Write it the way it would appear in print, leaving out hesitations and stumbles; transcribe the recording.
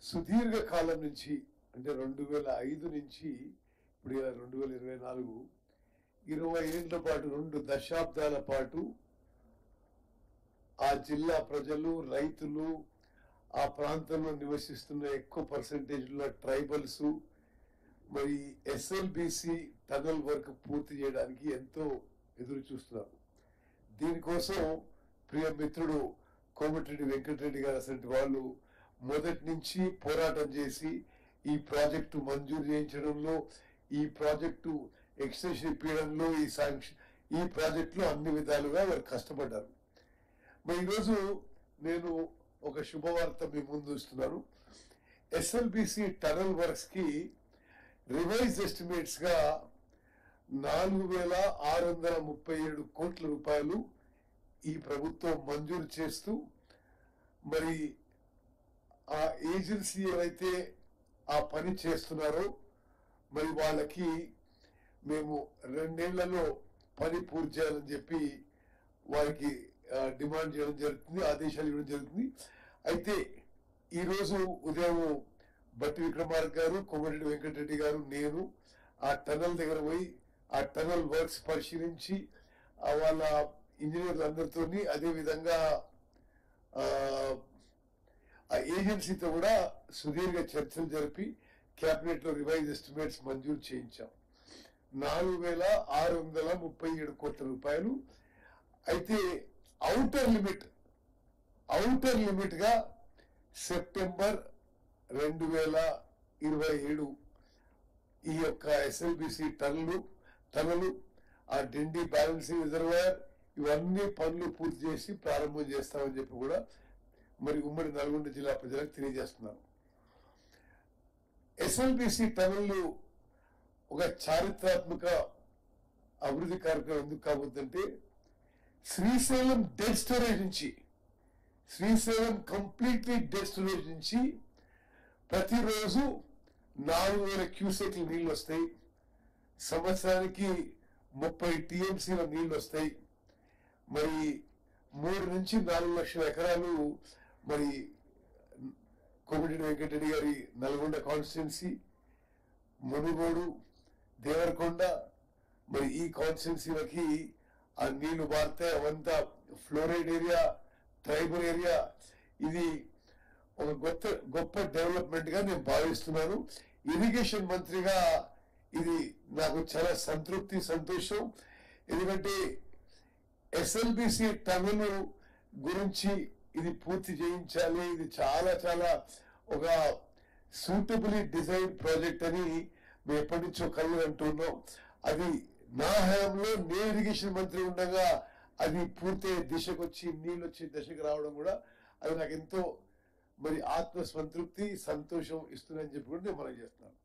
సుదీర్ఘ కాలం నుంచి అంటే 2005 నుంచి ఇప్పుడు 2024 20 ఏళ్ల పాటు 2 దశాబ్దాల పాటు ఆ జిల్లా ప్రజలు రైతులు ఆ ప్రాంతంలో నివసిస్తున్న ఎక్కువ పర్సెంటేజ్లో ట్రైబల్స్ మరి ఎస్ఎల్బిసి టనల్ వర్క్ పూర్తి చేయడానికి ఎంతో ఎదురు చూస్తున్నారు. దీనికోసం ప్రియ మిత్రుడు కోమటిరెడ్డి వెంకటరెడ్డి గారు అసలు వాళ్ళు మొదటి నుంచి పోరాటం చేసి ఈ ప్రాజెక్టు మంజూరు చేయించడంలో, ఈ ప్రాజెక్టు ఎక్స్టెన్షన్ ఇప్పించడంలో, ఈ ప్రాజెక్టులో అన్ని విధాలుగా వారు కష్టపడ్డారు. మరి ఈరోజు నేను ఒక శుభవార్త మీ ముందు ఇస్తున్నాను. ఎస్ఎల్బిసి టనల్ వర్క్స్ కి రివైజ్ ఎస్టిమేట్స్ గా 4,637 కోట్ల రూపాయలు ఈ ప్రభుత్వం మంజూరు చేస్తూ మరి ఆ ఏజెన్సీ ఎవరైతే ఆ పని చేస్తున్నారో మరి వాళ్ళకి మేము 2 ఏళ్లలో పని పూర్తి చేయాలని చెప్పి వారికి డిమాండ్ చేయడం జరుగుతుంది, ఆదేశాలు ఇవ్వడం జరుగుతుంది. అయితే ఈరోజు ఉదయం బట్టి విక్రమార్క గారు, కోమటిరెడ్డి వెంకటరెడ్డి గారు, నేను ఆ టనల్ దగ్గర పోయి ఆ టనల్ వర్క్స్ పరిశీలించి వాళ్ళ ఇంజనీర్లు అందరితో అదే విధంగా ఆ ఏజెన్సీతో కూడా సుదీర్ఘ చర్చలు జరిపి క్యాబినెట్ లో రివైజ్ ఎస్టిమేట్స్ మంజూరు చేయించాం. 4,637 కోట్ల రూపాయలు. అయితే ఔటర్ లిమిట్ గా సెప్టెంబర్ 2027 ఈ యొక్క ఎస్ఎల్బిసి టనలు ఆ డిండి బ్యాలెన్సింగ్ రిజర్వాయర్ ఇవన్నీ పనులు పూర్తి చేసి ప్రారంభం చేస్తామని చెప్పి కూడా మరి ఉమ్మడి నల్గొండ జిల్లా ప్రజలకు తెలియజేస్తున్నారు. ఎస్ఎల్బిసి టనల్ ఒక చారిత్రాత్మక అభివృద్ధి కార్యక్రమం ఎందుకు కాబోతుందంటే శ్రీశైలం డెడ్ స్టోరేజ్ నుంచి, శ్రీశైలం కంప్లీట్లీ డెడ్ స్టోరేజ్ నుంచి ప్రతిరోజు 4,000 క్యూసెక్ల నీళ్లు వస్తాయి. సంవత్సరానికి 30 టీఎంసీల నీళ్లు వస్తాయి. మరి 3 నుంచి 4 లక్షల ఎకరాలు మరి కోమటిరెడ్డి వెంకటరెడ్డి గారి నల్గొండ కాన్స్టిట్యున్సీ, మునుగోడు, దేవరకొండ మరి ఈ కాన్స్టిట్యున్సీలకి ఆ నీళ్లు బారితే అవంతా ఫ్లోరైడ్ ఏరియా, ట్రైబల్ ఏరియా. ఇది ఒక గొప్ప డెవలప్మెంట్ గా నేను భావిస్తున్నాను. ఇరిగేషన్ మంత్రిగా ఇది నాకు చాలా సంతోషం. ఎందుకంటే ఎస్ఎల్బిసి టనల్ గురించి ఇది పూర్తి చేయించాలి, ఇది చాలా చాలా ఒక సూటబుల్లీ డిజైన్ ప్రాజెక్ట్ అని మేము ఎప్పటి నుంచో కళ్ళు అంటున్నాం. అది నా హయాంలో నేను ఇరిగేషన్ మంత్రి ఉండగా అది పూర్తయ్యే దిశకు వచ్చి నీళ్ళు వచ్చే దశకు రావడం కూడా అది నాకు ఎంతో మరి ఆత్మసంతృప్తి సంతోషం ఇస్తుందని చెప్పి కూడా నేను మనం చేస్తున్నాను.